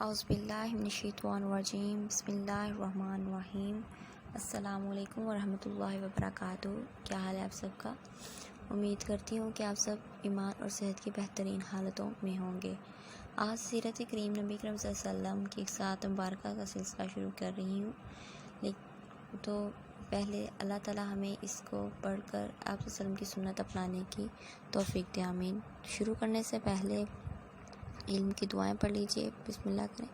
اعوذ باللہ من الشیطان الرجیم بسم اللہ الرحمن الرحیم السلام علیکم ورحمۃ اللہ وبرکاتہ۔ کیا حال ہے آپ سب کا؟ امید کرتی ہوں کہ آپ سب ایمان اور صحت کی بہترین حالتوں میں ہوں گے۔ آج سیرت کریم نبی کریم صلی اللہ علیہ وسلم کی ایک سات مبارکہ کا سلسلہ شروع کر رہی ہوں، تو پہلے اللہ تعالی ہمیں اس کو پڑھ کر آپ صلی اللہ علیہ وسلم کی سنت اپنانے کی توفیق دے، آمین۔ شروع کرنے سے پہلے علم کی دعائیں پڑھ لیجئے، بسم اللہ کریں۔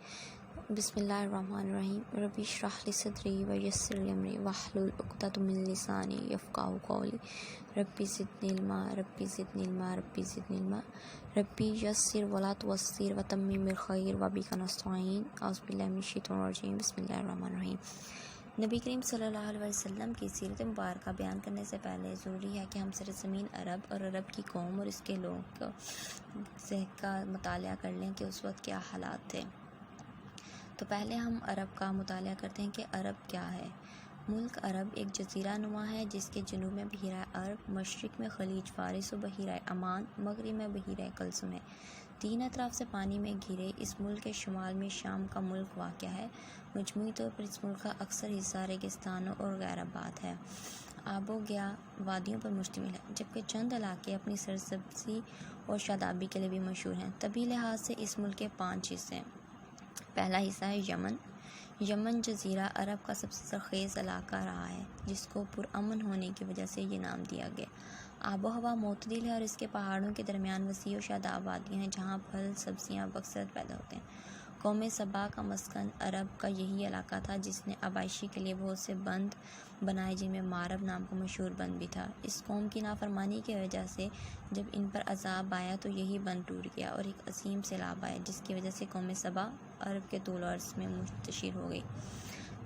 بسم اللہ الرحمن الرحیم، ربی اشرح لی صدری ویسر لی امری واحلل عقدۃ من لسانی یفقہوا قولی، ربی زدنی علما ربی زدنی علما ربی زدنی علما، ربی یسر ولا تعسر وتمم بالخیر وبک نستعین۔ اعوذ باللہ من الشیطان الرجیم، بسم اللہ الرحمن الرحیم۔ نبی کریم صلی اللہ علیہ وسلم کی سیرت مبارکہ بیان کرنے سے پہلے ضروری ہے کہ ہم سرزمین عرب اور عرب کی قوم اور اس کے لوگ کا مطالعہ کر لیں کہ اس وقت کیا حالات تھے۔ تو پہلے ہم عرب کا مطالعہ کرتے ہیں کہ عرب کیا ہے۔ ملک عرب ایک جزیرہ نما ہے جس کے جنوب میں بحیرہ عرب، مشرق میں خلیج فارس و بحیرہ عمان، مغرب میں بحیرہ کلثم ہے۔ تین اطراف سے پانی میں گھرے اس ملک کے شمال میں شام کا ملک واقع ہے۔ مجموعی طور پر اس ملک کا اکثر حصہ ریگستانوں اور غیر آباد ہے، آب و گیا وادیوں پر مشتمل ہے، جبکہ چند علاقے اپنی سرسبزی اور شادابی کے لیے بھی مشہور ہیں۔ طبی لحاظ سے اس ملک کے 5 حصے ہیں۔ پہلا حصہ ہے یمن۔ یمن جزیرہ عرب کا سب سے زرخیز علاقہ رہا ہے، جس کو پرامن ہونے کی وجہ سے یہ نام دیا گیا۔ آب و ہوا معتدل ہے اور اس کے پہاڑوں کے درمیان وسیع و شاداب وادیاں ہیں جہاں پھل سبزیاں بکثرت پیدا ہوتے ہیں۔ قوم سبا کا مسکن عرب کا یہی علاقہ تھا، جس نے آبائشی کے لیے بہت سے بند بنائے، جن میں مارب نام کا مشہور بند بھی تھا۔ اس قوم کی نافرمانی کی وجہ سے جب ان پر عذاب آیا تو یہی بند ٹوٹ گیا اور ایک عظیم سیلاب آیا، جس کی وجہ سے قوم سبا عرب کے طول و عرض میں منتشر ہو گئی۔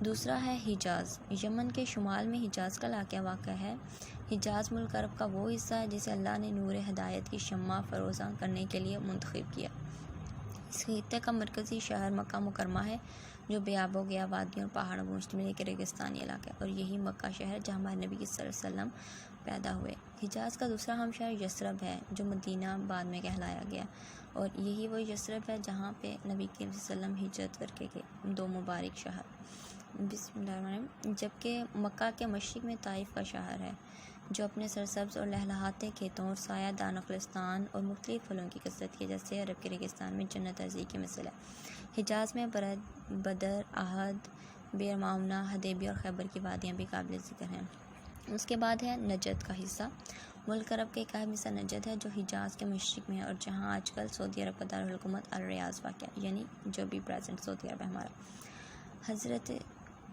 دوسرا ہے حجاز۔ یمن کے شمال میں حجاز کا علاقہ واقع ہے۔ حجاز ملک عرب کا وہ حصہ ہے جسے اللہ نے نور ہدایت کی شمع فروزاں کرنے کے لیے منتخب کیا۔ اس خطے کا مرکزی شہر مکہ مکرمہ ہے، جو بے آب و گیا وادیوں اور پہاڑوں پر مشتمل ایک ریگستانی علاقہ ہے، اور یہی مکہ شہر جہاں ہمارے نبی صلی اللہ علیہ وسلم پیدا ہوئے۔ حجاز کا دوسرا ہم شہر یثرب ہے، جو مدینہ بعد میں کہلایا گیا، اور یہی وہ یثرب ہے جہاں پہ نبی صلی اللہ علیہ وسلم ہجرت کر کے گئے، 2 مبارک شہر۔ بسم اللہ الرحمن الرحیم۔ جبکہ مکہ کے مشرق میں طائف کا شہر ہے، جو اپنے سرسبز اور لہلہاتے کھیتوں اور سایہ دان نخلستان اور مختلف پھلوں کی کثرت کی وجہ سے عرب کے ریگستان میں جنت عرضی کی مثل ہے۔ حجاز میں بدر، احد، بئر معونہ، حدیبیہ اور خیبر کی وادیاں بھی قابل ذکر ہیں۔ اس کے بعد ہے نجد کا حصہ۔ ملک عرب کا ایک اہم حصہ نجد ہے، جو حجاز کے مشرق میں ہے اور جہاں آج کل سعودی عرب کا دارالحکومت الریاض واقع ہے، یعنی جو بھی پریزنٹ سعودی عرب ہے ہمارا۔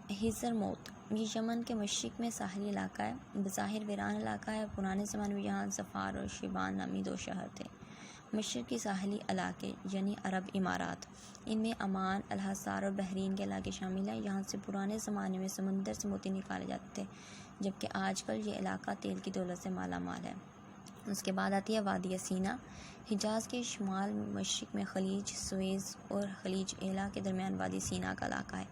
حضر موت، یہ یمن کے مشرق میں ساحلی علاقہ ہے۔ بظاہر ویران علاقہ ہے۔ پرانے زمانے میں یہاں ظفار اور شیبان نامی 2 شہر تھے۔ مشرقی ساحلی علاقے یعنی عرب امارات، ان میں عمان، الحصار اور بحرین کے علاقے شامل ہیں۔ یہاں سے پرانے زمانے میں سمندر سے موتی نکالے جاتے تھے، جبکہ آج کل یہ علاقہ تیل کی دولت سے مالا مال ہے۔ اس کے بعد آتی ہے وادی سینا۔ حجاز کے شمال مشرق میں خلیج سویز اور خلیج ایلا کے درمیان وادی سینا کا علاقہ ہے،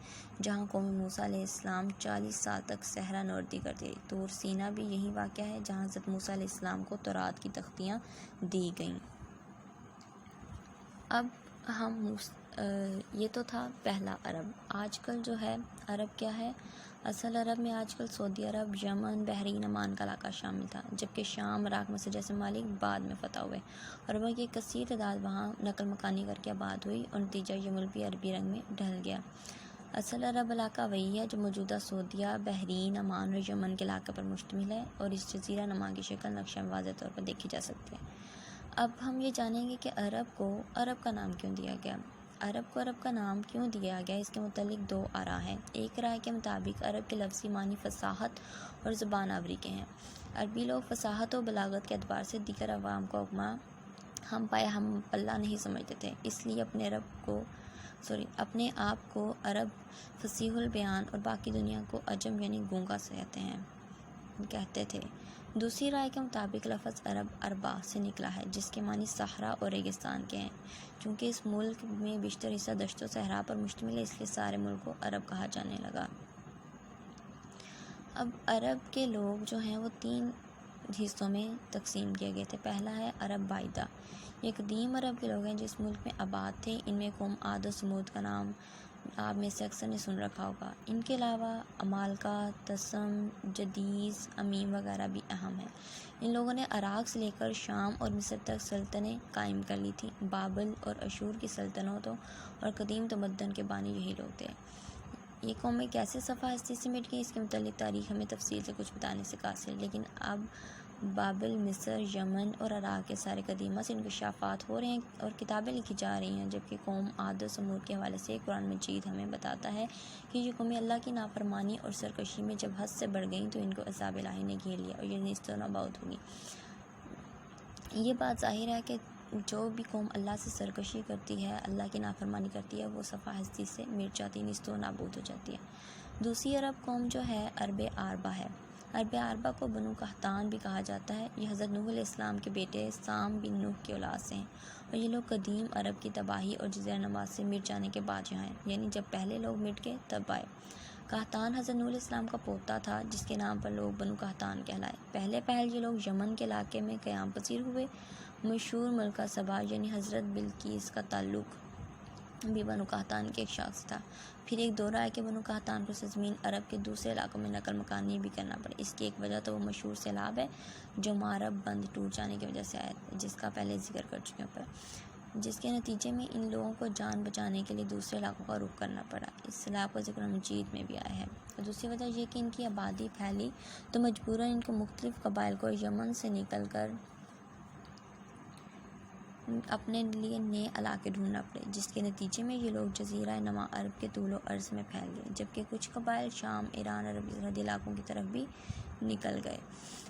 جہاں قوم موسیٰ علیہ السلام 40 سال تک صحرا نوردی کرتی رہی۔ طور سینا بھی یہی واقع ہے جہاں حضرت موسیٰ علیہ السلام کو تورات کی تختیاں دی گئیں۔ اب یہ تو تھا پہلا عرب۔ آج کل جو ہے عرب کیا ہے؟ اصل عرب میں آج کل سعودی عرب، یمن، بحرین، عمان کا علاقہ شامل تھا، جبکہ شام، عراق، مصر جیسے ممالک بعد میں فتح ہوئے۔ عربوں کی کثیر تعداد وہاں نقل مکانی کر کے آباد ہوئی اور نتیجہ یہ ملک بھی عربی رنگ میں ڈھل گیا۔ اصل عرب علاقہ وہی ہے جو موجودہ سعودیہ، بحرین، عمان اور یمن کے علاقے پر مشتمل ہے، اور اس جزیرہ نما کی شکل نقشہ میں واضح طور پر دیکھی جا سکتی ہے۔ اب ہم یہ جانیں گے کہ عرب کو عرب کا نام کیوں دیا گیا۔ عرب کو عرب کا نام کیوں دیا گیا، اس کے متعلق 2 آراء ہیں۔ ایک رائے کے مطابق عرب کے لفظی معنی فصاحت اور زبان آوری کے ہیں۔ عربی لوگ فصاحت و بلاغت کے اعتبار سے دیگر عوام کو ہم پایا ہم پلہ نہیں سمجھتے تھے، اس لیے اپنے آپ کو عرب فصیح البیان اور باقی دنیا کو عجم یعنی گونگا کہتے تھے۔ دوسری رائے کے مطابق لفظ عرب عربہ سے نکلا ہے، جس کے معنی صحرا اور ریگستان کے ہیں۔ چونکہ اس ملک میں بیشتر حصہ دشت و صحرا پر مشتمل ہے، اس لیے سارے ملک کو عرب کہا جانے لگا۔ اب عرب کے لوگ جو ہیں وہ 3 حصوں میں تقسیم کیے گئے تھے۔ پہلا ہے عرب بائدہ، یہ قدیم عرب کے لوگ ہیں جس ملک میں آباد تھے۔ ان میں قوم عاد و سمود کا نام آپ میں سے اکثر نے سن رکھا ہوگا۔ ان کے علاوہ عمالقہ، تسم، جدیز، امیم وغیرہ بھی اہم ہیں۔ ان لوگوں نے عراق سے لے کر شام اور مصر تک سلطنتیں قائم کر لی تھیں۔ بابل اور اشور کی سلطنتوں اور قدیم تمدن کے بانی یہی لوگ تھے۔ یہ قومیں کیسے صفحہ ہستی سے مٹ گئیں، اس کے متعلق تاریخ ہمیں تفصیل سے کچھ بتانے سے قاصر ہے، لیکن اب بابل، مصر، یمن اور عراق کے سارے قدیمہ سے انکشافات ہو رہے ہیں اور کتابیں لکھی جا رہی ہیں، جبکہ قوم عاد و سمود کے حوالے سے قرآن مجید ہمیں بتاتا ہے کہ یہ قومیں اللہ کی نافرمانی اور سرکشی میں جب حد سے بڑھ گئیں تو ان کو عذاب الہی نے گھیر لیا اور یہ نیست و نابود ہوگی۔ یہ بات ظاہر ہے کہ جو بھی قوم اللہ سے سرکشی کرتی ہے، اللہ کی نافرمانی کرتی ہے، وہ صفحہ ہستی سے مٹ جاتی، نیست و نابود ہو جاتی ہے۔ دوسری عرب قوم جو ہے عرب عربہ ہے۔ عرب عربہ کو بنو قحطان بھی کہا جاتا ہے۔ یہ حضرت نوح علیہ السلام کے بیٹے سام بن نوح کی اولاد سے ہیں اور یہ لوگ قدیم عرب کی تباہی اور جزیرہ نما سے مٹ جانے کے بعد یہاں ہیں، یعنی جب پہلے لوگ مٹ گئے تب آئے۔ قحطان حضرت نوح علیہ السلام کا پوتا تھا جس کے نام پر لوگ بنو قحطان کہلائے۔ پہلے یہ لوگ یمن کے علاقے میں قیام پذیر ہوئے۔ مشہور ملکہ سبا یعنی حضرت بلقیس کا تعلق بھی بنو قحطان کے ایک شخص تھا۔ پھر ایک دور آیا کہ بنو قحطان کو سرزمین عرب کے دوسرے علاقوں میں نقل مکانی بھی کرنا پڑے۔ اس کی ایک وجہ تو وہ مشہور سیلاب ہے جو مارب بند ٹوٹ جانے کی وجہ سے آیا، جس کا پہلے ذکر کر چکے ہیں، جس کے نتیجے میں ان لوگوں کو جان بچانے کے لیے دوسرے علاقوں کا رخ کرنا پڑا۔ اس سیلاب کا ذکر مجید میں بھی آیا ہے۔ اور دوسری وجہ یہ کہ ان کی آبادی پھیلی تو مجبوراً ان کو مختلف قبائل کو یمن سے نکل کر اپنے لیے نئے علاقے ڈھونڈنا پڑے، جس کے نتیجے میں یہ لوگ جزیرہ نما عرب کے طول و عرض میں پھیل گئے، جبکہ کچھ قبائل شام، ایران، عرب سرحدی علاقوں کی طرف بھی نکل گئے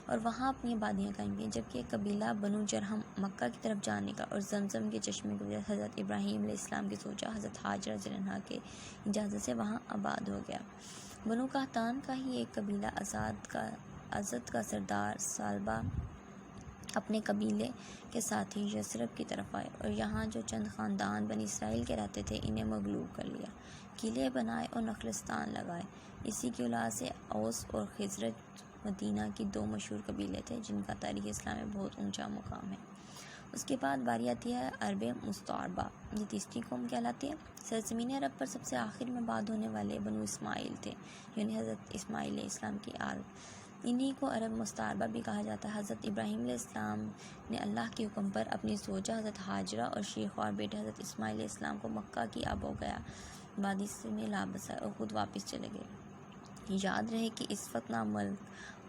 اور وہاں اپنی آبادیاں قائم کیں، جبکہ ایک قبیلہ بنو جرہم مکہ کی طرف جانے کا اور زمزم کے چشمے کی وجہ سے حضرت ابراہیم علیہ السلام کی سوچا حضرت ہاجرہ رضی اللہ عنہا کے اجازت سے وہاں آباد ہو گیا۔ بنو قحطان کا ہی ایک قبیلہ ازد کا سردار سالبہ اپنے قبیلے کے ساتھ ہی یثرب کی طرف آئے اور یہاں جو چند خاندان بنی اسرائیل کے رہتے تھے انہیں مغلوب کر لیا، قلعے بنائے اور نخلستان لگائے۔ اسی کی اولاد سے اوس اور خزرج مدینہ کی دو مشہور قبیلے تھے جن کا تاریخ اسلام میں بہت اونچا مقام ہے۔ اس کے بعد باری آتی ہے عرب مستعربہ، یہ تیسری قوم کہلاتی ہے۔ سرزمین عرب پر سب سے آخر میں آباد ہونے والے بنو اسماعیل تھے، یعنی حضرت اسماعیل علیہ السلام کی آل۔ انہی کو عرب مستعربہ بھی کہا جاتا ہے۔ حضرت ابراہیم علیہ السلام نے اللہ کے حکم پر اپنی زوجہ حضرت ہاجرہ اور شیخوار بیٹے حضرت اسماعیل علیہ السلام کو مکہ کی آب و گیا وادی میں لا بسائے اور خود واپس چلے گئے۔ یاد رہے کہ اس وقت نہ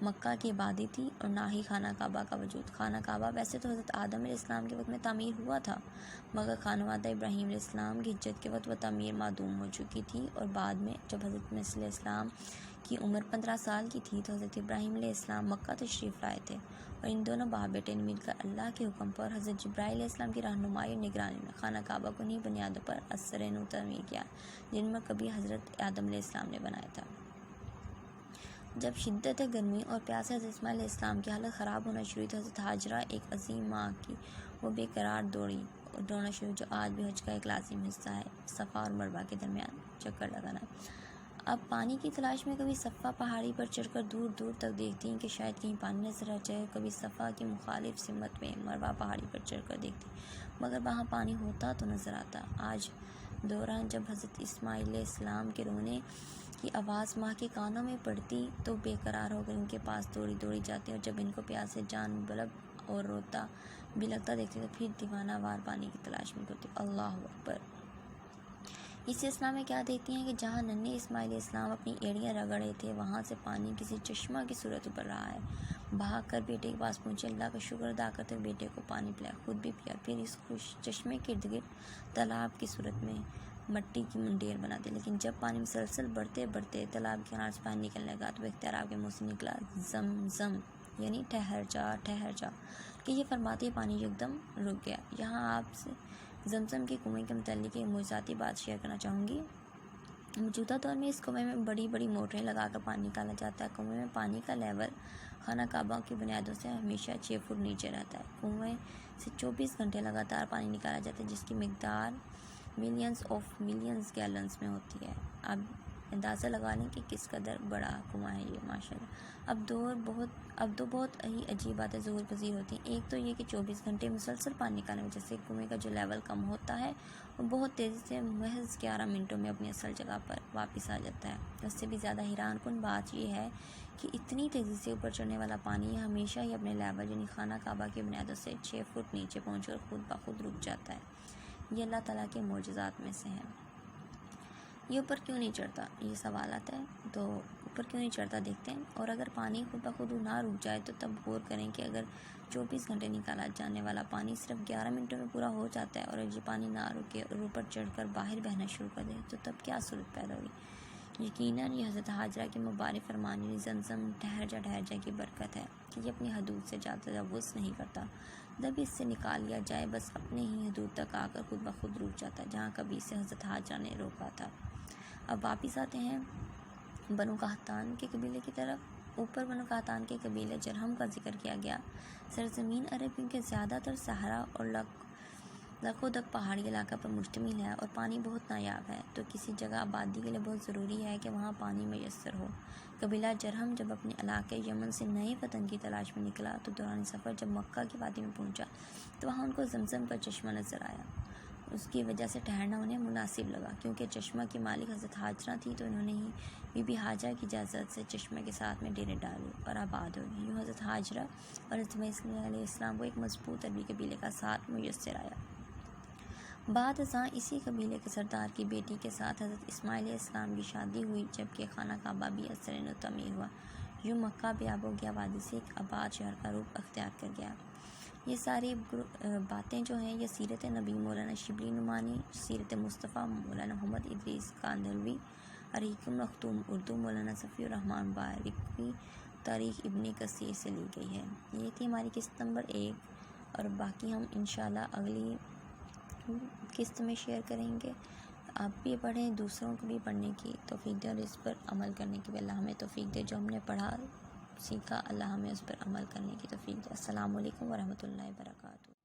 مکہ کی آبادی تھی اور نہ ہی خانہ کعبہ کا وجود۔ خانہ کعبہ ویسے تو حضرت آدم علیہ السلام کے وقت میں تعمیر ہوا تھا، مگر خانوادہ ابراہیم علیہ السلام کی ہجرت کے وقت وہ تعمیر معدوم ہو چکی تھی، اور بعد میں جب حضرت مسیح علیہ السلام کی عمر 15 سال کی تھی تو حضرت ابراہیم علیہ السلام مکہ تشریف لائے تھے، اور ان دونوں باپ بیٹے نے مل کر اللہ کے حکم پر حضرت جبرائیل علیہ السلام کی رہنمائی اور نگرانی میں خانہ کعبہ کو انہی بنیادوں پر ازسر نو تعمیر کیا جن میں کبھی حضرت آدم علیہ السلام نے بنایا تھا۔ جب شدت گرمی اور پیاس سے حضرت اسماعیل علیہ السلام کی حالت خراب ہونا شروع ہوئی تو حضرت ہاجرہ ایک عظیم ماں کی وہ بے قرار دوڑنا شروع، جو آج بھی حج کا ایک لازم حصہ ہے، صفا اور مروہ کے درمیان چکر لگانا۔ اب پانی کی تلاش میں کبھی صفا پہاڑی پر چڑھ کر دور دور تک دیکھتی ہیں کہ شاید کہیں پانی نظر آ جائے، کبھی صفا کی مخالف سمت میں مروہ پہاڑی پر چڑھ کر دیکھتی، مگر وہاں پانی ہوتا تو نظر آتا۔ آج دوران جب حضرت اسماعیل علیہ السلام کے رونے کی آواز ماں کے کانوں میں پڑتی تو بے قرار ہو کر ان کے پاس دوڑی جاتی، اور جب ان کو پیاس سے جان بلب اور روتا بھی لگتا دیکھتی تو پھر دیوانہ وار پانی کی تلاش میں کرتی۔ اللہ اکبر! اس سلسلہ میں کیا دیکھتی ہیں کہ جہاں ننھے اسماعیل علیہ السلام اپنی ایڑیاں رگڑے تھے وہاں سے پانی کسی چشمہ کی صورت ابھر رہا ہے۔ بھاگ کر بیٹے کے پاس پہنچے، اللہ کا شکر ادا کرتے ہوئے بیٹے کو پانی پلایا، خود بھی پیا، پھر اس چشمے کے ارد گرد تالاب کی صورت میں مٹی کی منڈیر بنا دی، لیکن جب پانی مسلسل بڑھتے تالاب کے کنارے سے پانی نکلنے لگا تو وہ اختیار کے منہ سے نکلا زم، یعنی ٹھہر جا کہ یہ فرماتے پانی یکدم رک گیا۔ یہاں آپ سے زمزم کے کنویں کے متعلق ایک معجزاتی بات شیئر کرنا چاہوں گی۔ موجودہ دور میں اس کنویں میں بڑی موٹریں لگا کر پانی نکالا جاتا ہے۔ کنویں میں پانی کا لیول خانہ کعبہ کی بنیادوں سے ہمیشہ 6 فٹ نیچے رہتا ہے۔ کنویں سے 24 گھنٹے لگاتار پانی نکالا جاتا ہے، جس کی مقدار ملینز گیلنز میں ہوتی ہے۔ اب اندازہ لگا لیں کہ کس قدر بڑا کنواں ہے یہ ماشاءاللہ۔ اب دو بہت ہی عجیب باتیں ظہور پذیر ہوتی ہیں۔ ایک تو یہ کہ 24 گھنٹے مسلسل پانی نکالنے کی وجہ سے کنویں کا جو لیول کم ہوتا ہے وہ بہت تیزی سے محض 11 منٹوں میں اپنی اصل جگہ پر واپس آ جاتا ہے۔ اس سے بھی زیادہ حیران کن بات یہ ہے کہ اتنی تیزی سے اوپر چڑھنے والا پانی یہ ہمیشہ ہی اپنے لیول یعنی خانہ کعبہ کی بنیادوں سے 6 فٹ نیچے پہنچ کر خود بخود رک جاتا ہے۔ یہ اللہ تعالیٰ کے معجزات میں سے ہیں۔ یہ اوپر کیوں نہیں چڑھتا؟ یہ سوال آتا ہے، تو اوپر کیوں نہیں چڑھتا دیکھتے ہیں۔ اور اگر پانی خود بخود نہ رک جائے تو تب غور کریں کہ اگر 24 گھنٹے نکالا جانے والا پانی صرف 11 منٹوں میں پورا ہو جاتا ہے اور یہ پانی نہ رکے اور اوپر چڑھ کر باہر بہنا شروع کر دے تو تب کیا صورت پیدا ہوگی؟ یقیناً یہ حضرت حاجرہ کی مبارک فرمان یعنی زمزم ٹھہر جا کی برکت ہے کہ یہ اپنی حدود سے زیادہ تجاوز نہیں کرتا۔ جب اس سے نکال لیا جائے بس اپنے ہی حدود تک آ کر خود بخود رک جاتا ہے جہاں کبھی اسے حضرت حاجرہ نے روکا تھا۔ اب واپس آتے ہیں بنو قحطان کے قبیلے کی طرف۔ اوپر بنو قحطان کے قبیلے جرہم کا ذکر کیا گیا۔ سرزمین عرب کیونکہ زیادہ تر صحرا اور لقودق پہاڑی علاقہ پر مشتمل ہے اور پانی بہت نایاب ہے، تو کسی جگہ آبادی کے لیے بہت ضروری ہے کہ وہاں پانی میسر ہو۔ قبیلہ جرہم جب اپنے علاقے یمن سے نئے وطن کی تلاش میں نکلا تو دوران سفر جب مکہ کی وادی میں پہنچا تو وہاں ان کو زمزم کا چشمہ نظر آیا۔ اس کی وجہ سے ٹھہرنا انہیں مناسب لگا، کیونکہ چشمہ کی مالک حضرت حاجرہ تھی تو انہوں نے ہی بی بی حاجرہ کی اجازت سے چشمے کے ساتھ میں ڈیرے ڈالے اور آباد ہو گئے۔ یوں حضرت حاجرہ اور حضرت اسماعیل علیہ السلام کو ایک مضبوط عربی قبیلے کا ساتھ میسر آیا۔ بعد ازاں اسی قبیلے کے سردار کی بیٹی کے ساتھ حضرت اسماعیل علیہ السلام کی شادی ہوئی، جبکہ خانہ کعبہ بھی اثر نو تعمیر ہوا۔ یوں مکہ بھی آب و گیا وادی سے ایک آباد شہر کا روپ اختیار کر گیا۔ یہ ساری باتیں جو ہیں یہ سیرت نبی مولانا شبلی نعمانی، سیرت مصطفیٰ مولانا محمد ادریس کاندھلوی، الحکم مختوم اردو مولانا صفی الرحمن بارکوی، تاریخ ابن کثیر سے لی گئی ہے۔ یہ تھی ہماری قسط نمبر 1 اور باقی ہم انشاءاللہ اگلی قسط میں شیئر کریں گے۔ آپ بھی پڑھیں، دوسروں کو بھی پڑھنے کی توفیق دے اور اس پر عمل کرنے کی بھی اللہ ہمیں توفیق دے۔ جو ہم نے پڑھا سیکھا اللہ ہمیں اس پر عمل کرنے کی توفیق دے۔ السلام علیکم ورحمۃ اللہ وبرکاتہ۔